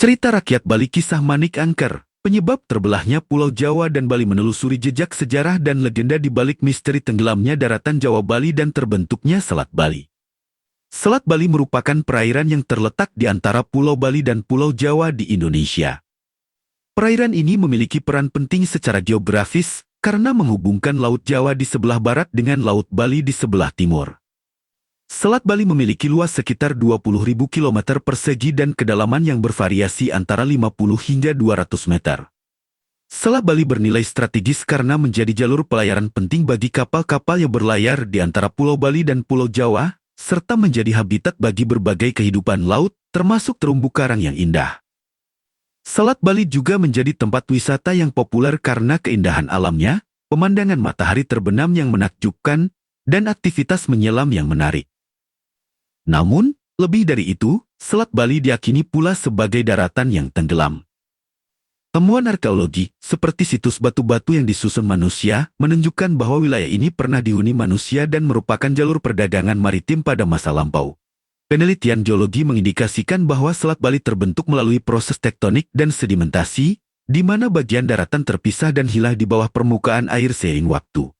Cerita rakyat Bali kisah Manik Angker, penyebab terbelahnya Pulau Jawa dan Bali menelusuri jejak sejarah dan legenda di balik misteri tenggelamnya daratan Jawa Bali dan terbentuknya Selat Bali. Selat Bali merupakan perairan yang terletak di antara Pulau Bali dan Pulau Jawa di Indonesia. Perairan ini memiliki peran penting secara geografis karena menghubungkan Laut Jawa di sebelah barat dengan Laut Bali di sebelah timur. Selat Bali memiliki luas sekitar 20.000 km persegi dan kedalaman yang bervariasi antara 50 hingga 200 meter. Selat Bali bernilai strategis karena menjadi jalur pelayaran penting bagi kapal-kapal yang berlayar di antara Pulau Bali dan Pulau Jawa, serta menjadi habitat bagi berbagai kehidupan laut, termasuk terumbu karang yang indah. Selat Bali juga menjadi tempat wisata yang populer karena keindahan alamnya, pemandangan matahari terbenam yang menakjubkan, dan aktivitas menyelam yang menarik. Namun, lebih dari itu, Selat Bali diyakini pula sebagai daratan yang tenggelam. Temuan arkeologi, seperti situs batu-batu yang disusun manusia, menunjukkan bahwa wilayah ini pernah dihuni manusia dan merupakan jalur perdagangan maritim pada masa lampau. Penelitian geologi mengindikasikan bahwa Selat Bali terbentuk melalui proses tektonik dan sedimentasi, di mana bagian daratan terpisah dan hilang di bawah permukaan air seiring waktu.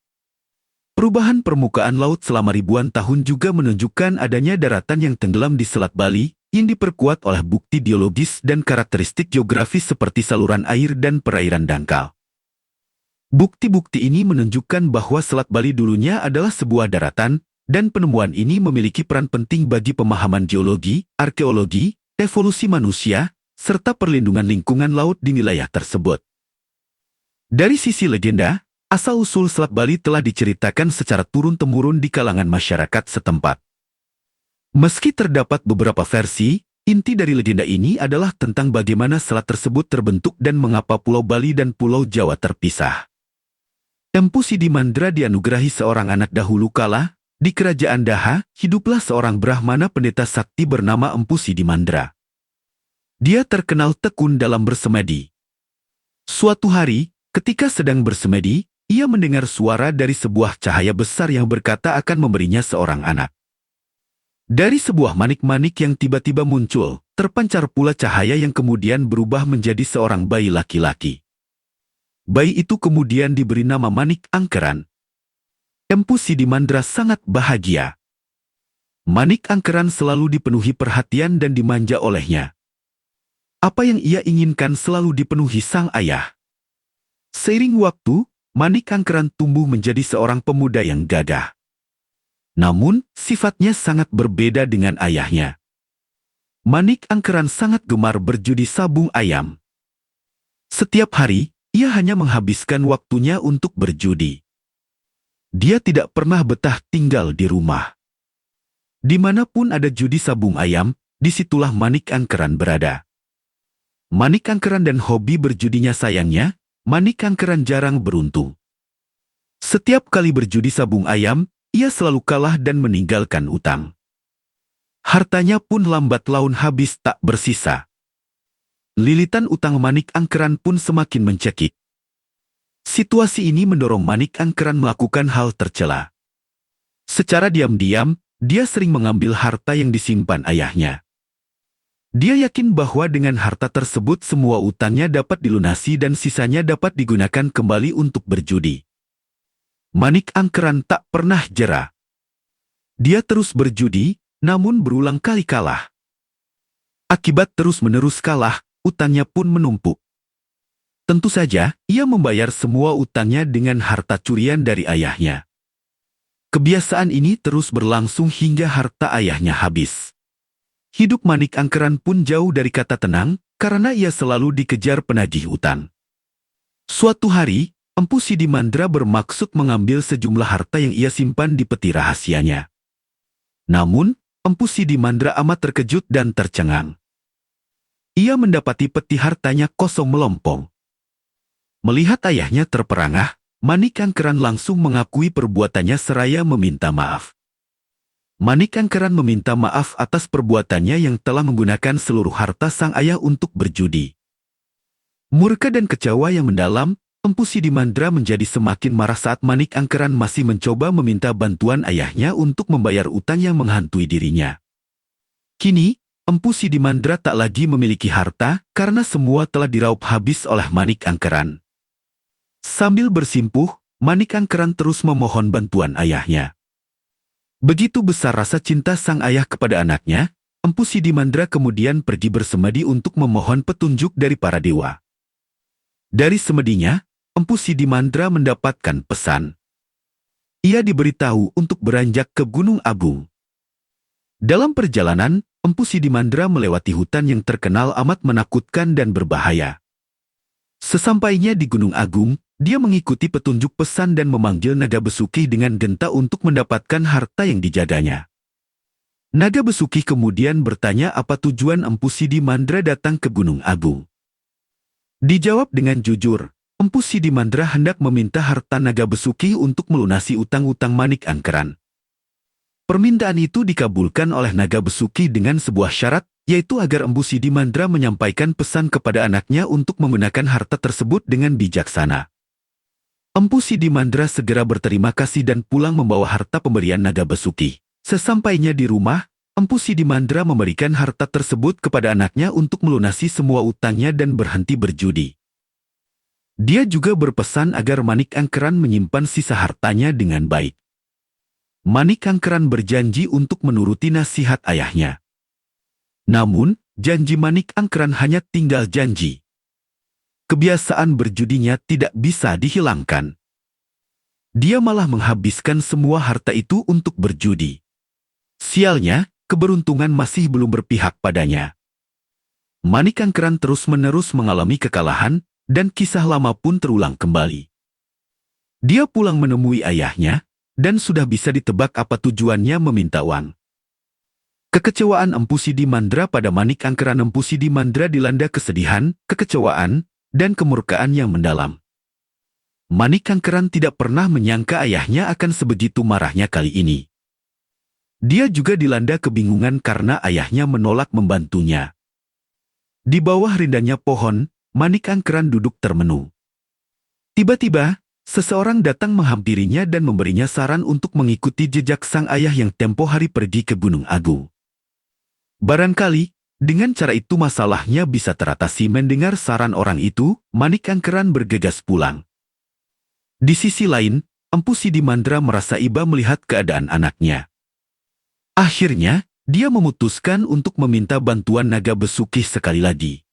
Perubahan permukaan laut selama ribuan tahun juga menunjukkan adanya daratan yang tenggelam di Selat Bali, yang diperkuat oleh bukti geologis dan karakteristik geografis seperti saluran air dan perairan dangkal. Bukti-bukti ini menunjukkan bahwa Selat Bali dulunya adalah sebuah daratan, dan penemuan ini memiliki peran penting bagi pemahaman geologi, arkeologi, evolusi manusia, serta perlindungan lingkungan laut di wilayah tersebut. Dari sisi legenda, asal-usul Selat Bali telah diceritakan secara turun-temurun di kalangan masyarakat setempat. Meski terdapat beberapa versi, inti dari legenda ini adalah tentang bagaimana selat tersebut terbentuk dan mengapa Pulau Bali dan Pulau Jawa terpisah. Empu Sidimandra dianugerahi seorang anak dahulu kala. Di kerajaan Daha, hiduplah seorang Brahmana pendeta sakti bernama Empu Sidimandra. Dia terkenal tekun dalam bersemedi. Suatu hari, ketika sedang bersemedi, ia mendengar suara dari sebuah cahaya besar yang berkata akan memberinya seorang anak. Dari sebuah manik-manik yang tiba-tiba muncul, terpancar pula cahaya yang kemudian berubah menjadi seorang bayi laki-laki. Bayi itu kemudian diberi nama Manik Angkeran. Empu Sidimandra sangat bahagia. Manik Angkeran selalu dipenuhi perhatian dan dimanja olehnya. Apa yang ia inginkan selalu dipenuhi sang ayah. Seiring waktu, Manik Angkeran tumbuh menjadi seorang pemuda yang gagah. Namun, sifatnya sangat berbeda dengan ayahnya. Manik Angkeran sangat gemar berjudi sabung ayam. Setiap hari, ia hanya menghabiskan waktunya untuk berjudi. Dia tidak pernah betah tinggal di rumah. Dimanapun ada judi sabung ayam, disitulah Manik Angkeran berada. Manik Angkeran dan hobi berjudinya sayangnya, Manik Angkeran jarang beruntung. Setiap kali berjudi sabung ayam, ia selalu kalah dan meninggalkan utang. Hartanya pun lambat laun habis tak bersisa. Lilitan utang Manik Angkeran pun semakin mencekik. Situasi ini mendorong Manik Angkeran melakukan hal tercela. Secara diam-diam, dia sering mengambil harta yang disimpan ayahnya. Dia yakin bahwa dengan harta tersebut semua utangnya dapat dilunasi dan sisanya dapat digunakan kembali untuk berjudi. Manik Angkeran tak pernah jera. Dia terus berjudi, namun berulang kali kalah. Akibat terus-menerus kalah, utangnya pun menumpuk. Tentu saja, ia membayar semua utangnya dengan harta curian dari ayahnya. Kebiasaan ini terus berlangsung hingga harta ayahnya habis. Hidup Manik Angkeran pun jauh dari kata tenang, karena ia selalu dikejar penagih utang. Suatu hari, Empu Sidimandra bermaksud mengambil sejumlah harta yang ia simpan di peti rahasianya. Namun, Empu Sidimandra amat terkejut dan tercengang. Ia mendapati peti hartanya kosong melompong. Melihat ayahnya terperangah, Manik Angkeran langsung mengakui perbuatannya seraya meminta maaf. Manik Angkeran meminta maaf atas perbuatannya yang telah menggunakan seluruh harta sang ayah untuk berjudi. Murka dan kecewa yang mendalam, Empu Sidimandra menjadi semakin marah saat Manik Angkeran masih mencoba meminta bantuan ayahnya untuk membayar utang yang menghantui dirinya. Kini, Empu Sidimandra tak lagi memiliki harta karena semua telah diraup habis oleh Manik Angkeran. Sambil bersimpuh, Manik Angkeran terus memohon bantuan ayahnya. Begitu besar rasa cinta sang ayah kepada anaknya, Empu Sidimandra kemudian pergi bersemedi untuk memohon petunjuk dari para dewa. Dari semedinya, Empu Sidimandra mendapatkan pesan. Ia diberitahu untuk beranjak ke Gunung Agung. Dalam perjalanan, Empu Sidimandra melewati hutan yang terkenal amat menakutkan dan berbahaya. Sesampainya di Gunung Agung, dia mengikuti petunjuk pesan dan memanggil naga Besuki dengan genta untuk mendapatkan harta yang dijaganya. Naga Besuki kemudian bertanya apa tujuan Empu Sidimandra datang ke Gunung Agung. Dijawab dengan jujur, Empu Sidimandra hendak meminta harta naga Besuki untuk melunasi utang-utang Manik Angkeran. Permintaan itu dikabulkan oleh naga Besuki dengan sebuah syarat, yaitu agar Empu Sidimandra menyampaikan pesan kepada anaknya untuk menggunakan harta tersebut dengan bijaksana. Empu Sidimandra segera berterima kasih dan pulang membawa harta pemberian naga Besuki. Sesampainya di rumah, Empu Sidimandra memberikan harta tersebut kepada anaknya untuk melunasi semua utangnya dan berhenti berjudi. Dia juga berpesan agar Manik Angkeran menyimpan sisa hartanya dengan baik. Manik Angkeran berjanji untuk menuruti nasihat ayahnya. Namun, janji Manik Angkeran hanya tinggal janji. Kebiasaan berjudinya tidak bisa dihilangkan. Dia malah menghabiskan semua harta itu untuk berjudi. Sialnya, keberuntungan masih belum berpihak padanya. Manik Angkeran terus-menerus mengalami kekalahan, dan kisah lama pun terulang kembali. Dia pulang menemui ayahnya, dan sudah bisa ditebak apa tujuannya meminta uang. Kekecewaan Empu Sidimandra pada Manik Angkeran. Empu Sidimandra dilanda kesedihan, kekecewaan, dan kemurkaan yang mendalam. Manik Angkeran tidak pernah menyangka ayahnya akan sebegitu marahnya kali ini. Dia juga dilanda kebingungan karena ayahnya menolak membantunya. Di bawah rindangnya pohon, Manik Angkeran duduk termenung. Tiba-tiba, seseorang datang menghampirinya dan memberinya saran untuk mengikuti jejak sang ayah yang tempo hari pergi ke Gunung Agung. Barangkali, dengan cara itu masalahnya bisa teratasi. Mendengar saran orang itu, Manik Angkeran bergegas pulang. Di sisi lain, Empu Sidimandra merasa iba melihat keadaan anaknya. Akhirnya, dia memutuskan untuk meminta bantuan naga Besuki sekali lagi.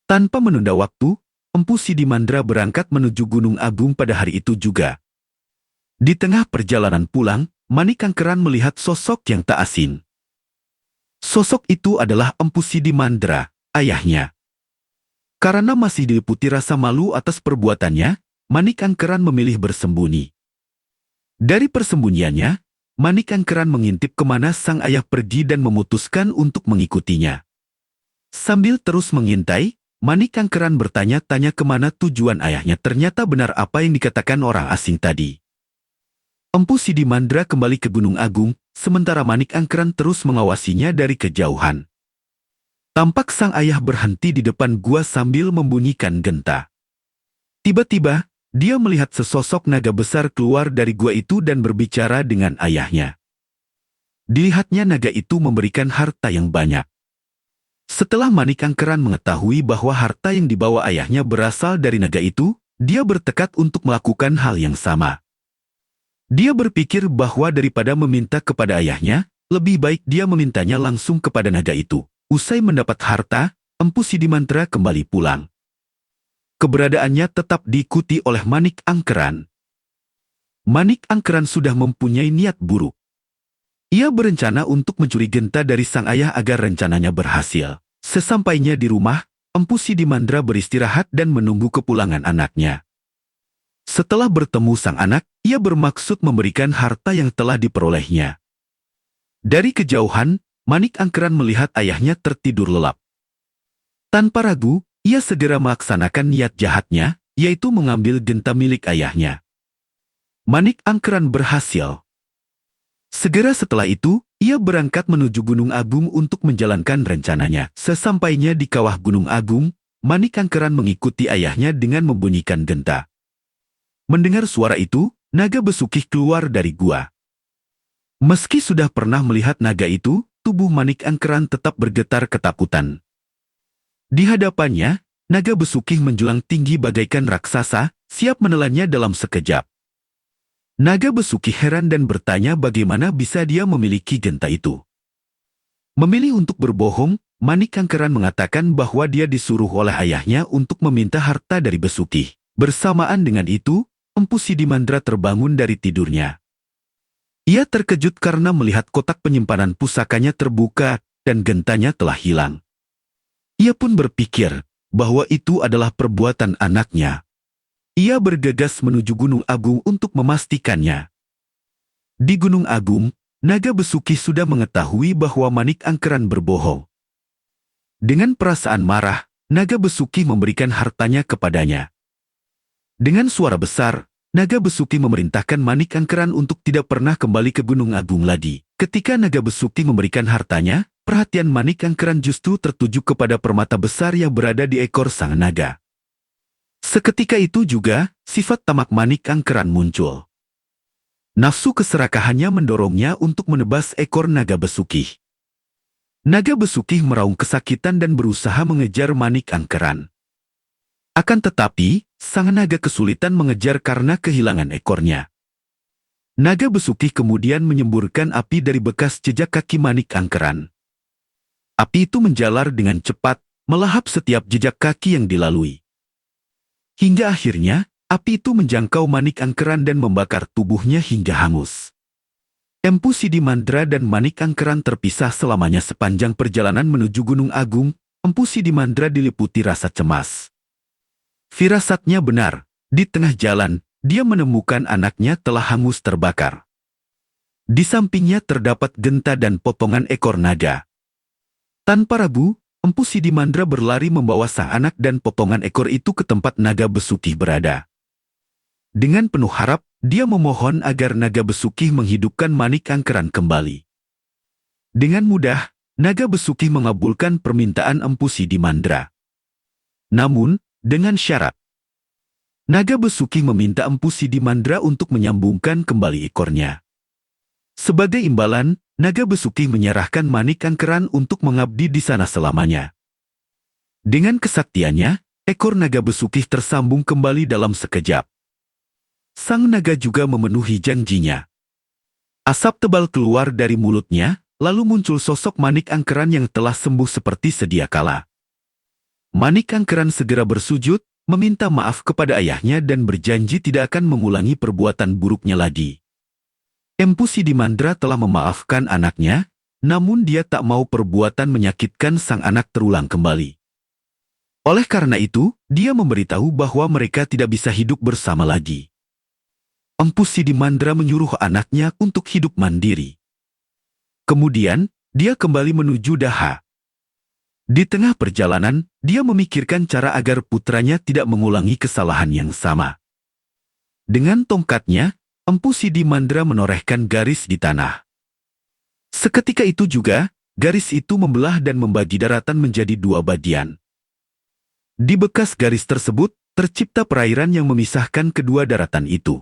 Tanpa menunda waktu, Empu Sidimandra berangkat menuju Gunung Agung pada hari itu juga. Di tengah perjalanan pulang, Manik Angkeran melihat sosok yang tak asing. Sosok itu adalah Empu Sidimandra, ayahnya. Karena masih diliputi rasa malu atas perbuatannya, Manik Angkeran memilih bersembunyi. Dari persembunyiannya, Manik Angkeran mengintip kemana sang ayah pergi dan memutuskan untuk mengikutinya. Sambil terus mengintai, Manik Angkeran bertanya-tanya kemana tujuan ayahnya. Ternyata benar apa yang dikatakan orang asing tadi. Empu Sidimandra kembali ke Gunung Agung, sementara Manik Angkeran terus mengawasinya dari kejauhan. Tampak sang ayah berhenti di depan gua sambil membunyikan genta. Tiba-tiba, dia melihat sesosok naga besar keluar dari gua itu dan berbicara dengan ayahnya. Dilihatnya naga itu memberikan harta yang banyak. Setelah Manik Angkeran mengetahui bahwa harta yang dibawa ayahnya berasal dari naga itu, dia bertekad untuk melakukan hal yang sama. Dia berpikir bahwa daripada meminta kepada ayahnya, lebih baik dia memintanya langsung kepada naga itu. Usai mendapat harta, Empu Sidimandra kembali pulang. Keberadaannya tetap diikuti oleh Manik Angkeran. Manik Angkeran sudah mempunyai niat buruk. Ia berencana untuk mencuri genta dari sang ayah agar rencananya berhasil. Sesampainya di rumah, Empu Sidimandra beristirahat dan menunggu kepulangan anaknya. Setelah bertemu sang anak, ia bermaksud memberikan harta yang telah diperolehnya. Dari kejauhan, Manik Angkeran melihat ayahnya tertidur lelap. Tanpa ragu, ia segera melaksanakan niat jahatnya, yaitu mengambil genta milik ayahnya. Manik Angkeran berhasil. Segera setelah itu, ia berangkat menuju Gunung Agung untuk menjalankan rencananya. Sesampainya di kawah Gunung Agung, Manik Angkeran mengikuti ayahnya dengan membunyikan genta. Mendengar suara itu, naga Besuki keluar dari gua. Meski sudah pernah melihat naga itu, tubuh Manik Angkeran tetap bergetar ketakutan. Di hadapannya, naga besukih menjulang tinggi bagaikan raksasa, siap menelannya dalam sekejap. Naga besukih heran dan bertanya bagaimana bisa dia memiliki genta itu. Memilih untuk berbohong, Manik Angkeran mengatakan bahwa dia disuruh oleh ayahnya untuk meminta harta dari Besukih. Bersamaan dengan itu, Empu Sidimandra terbangun dari tidurnya. Ia terkejut karena melihat kotak penyimpanan pusakanya terbuka dan gentanya telah hilang. Ia pun berpikir bahwa itu adalah perbuatan anaknya. Ia bergegas menuju Gunung Agung untuk memastikannya. Di Gunung Agung, naga Besukih sudah mengetahui bahwa Manik Angkeran berbohong. Dengan perasaan marah, naga Besukih memberikan hartanya kepadanya. Dengan suara besar, naga Besukih memerintahkan Manik Angkeran untuk tidak pernah kembali ke Gunung Agung lagi. Ketika naga Besukih memberikan hartanya, perhatian Manik Angkeran justru tertuju kepada permata besar yang berada di ekor sang naga. Seketika itu juga, sifat tamak Manik Angkeran muncul. Nafsu keserakahannya mendorongnya untuk menebas ekor naga Besukih. Naga Besukih meraung kesakitan dan berusaha mengejar Manik Angkeran. Akan tetapi, sang naga kesulitan mengejar karena kehilangan ekornya. Naga Besukih kemudian menyemburkan api dari bekas jejak kaki Manik Angkeran. Api itu menjalar dengan cepat, melahap setiap jejak kaki yang dilalui. Hingga akhirnya, api itu menjangkau Manik Angkeran dan membakar tubuhnya hingga hangus. Empu Sidimandra dan Manik Angkeran terpisah selamanya sepanjang perjalanan menuju Gunung Agung. Empu Sidimandra diliputi rasa cemas. Firasatnya benar, di tengah jalan, dia menemukan anaknya telah hangus terbakar. Di sampingnya terdapat genta dan potongan ekor naga. Tanpa ragu, Empu Sidimandra berlari membawa sang anak dan potongan ekor itu ke tempat naga Besukih berada. Dengan penuh harap, dia memohon agar naga Besukih menghidupkan Manik Angkeran kembali. Dengan mudah, naga Besukih mengabulkan permintaan Empu Sidimandra. Namun, dengan syarat. Naga Besukih meminta Empu Sidimandra untuk menyambungkan kembali ekornya. Sebagai imbalan, naga Besukih menyerahkan Manik Angkeran untuk mengabdi di sana selamanya. Dengan kesaktiannya, ekor naga Besukih tersambung kembali dalam sekejap. Sang naga juga memenuhi janjinya. Asap tebal keluar dari mulutnya, lalu muncul sosok Manik Angkeran yang telah sembuh seperti sedia kala. Manik Angkeran segera bersujud, meminta maaf kepada ayahnya dan berjanji tidak akan mengulangi perbuatan buruknya lagi. Empu Sidimandra telah memaafkan anaknya, namun dia tak mau perbuatan menyakitkan sang anak terulang kembali. Oleh karena itu, dia memberitahu bahwa mereka tidak bisa hidup bersama lagi. Empu Sidimandra menyuruh anaknya untuk hidup mandiri. Kemudian, dia kembali menuju Daha. Di tengah perjalanan, dia memikirkan cara agar putranya tidak mengulangi kesalahan yang sama. Dengan tongkatnya, Empu Sidimandra menorehkan garis di tanah. Seketika itu juga, garis itu membelah dan membagi daratan menjadi dua bagian. Di bekas garis tersebut, tercipta perairan yang memisahkan kedua daratan itu.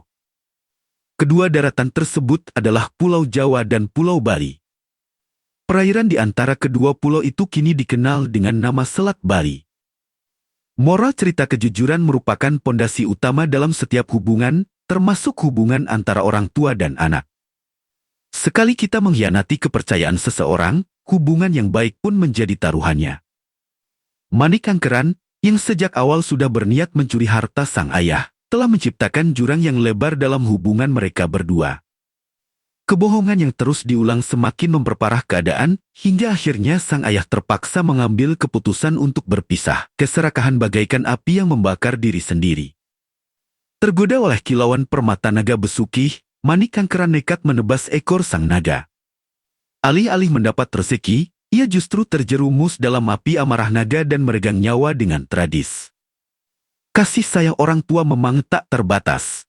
Kedua daratan tersebut adalah Pulau Jawa dan Pulau Bali. Perairan di antara kedua pulau itu kini dikenal dengan nama Selat Bali. Moral cerita kejujuran merupakan pondasi utama dalam setiap hubungan, termasuk hubungan antara orang tua dan anak. Sekali kita mengkhianati kepercayaan seseorang, hubungan yang baik pun menjadi taruhannya. Manik Angkeran, yang sejak awal sudah berniat mencuri harta sang ayah, telah menciptakan jurang yang lebar dalam hubungan mereka berdua. Kebohongan yang terus diulang semakin memperparah keadaan, hingga akhirnya sang ayah terpaksa mengambil keputusan untuk berpisah. Keserakahan bagaikan api yang membakar diri sendiri. Tergoda oleh kilauan permata naga Besukih, Manik Angkeran nekat menebas ekor sang naga. Alih-alih mendapat rezeki, ia justru terjerumus dalam api amarah naga dan meregang nyawa dengan tragis. Kasih sayang orang tua memang tak terbatas.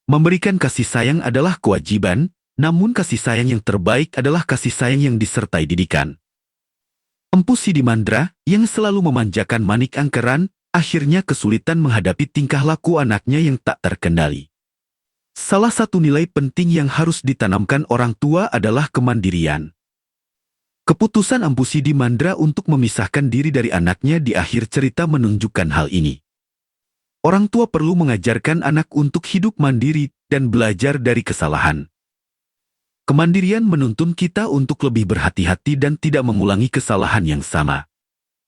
Memberikan kasih sayang adalah kewajiban, namun kasih sayang yang terbaik adalah kasih sayang yang disertai didikan. Empu Sidimandra, yang selalu memanjakan Manik Angkeran, akhirnya kesulitan menghadapi tingkah laku anaknya yang tak terkendali. Salah satu nilai penting yang harus ditanamkan orang tua adalah kemandirian. Keputusan Empu Sidi Mandra untuk memisahkan diri dari anaknya di akhir cerita menunjukkan hal ini. Orang tua perlu mengajarkan anak untuk hidup mandiri dan belajar dari kesalahan. Kemandirian menuntun kita untuk lebih berhati-hati dan tidak mengulangi kesalahan yang sama.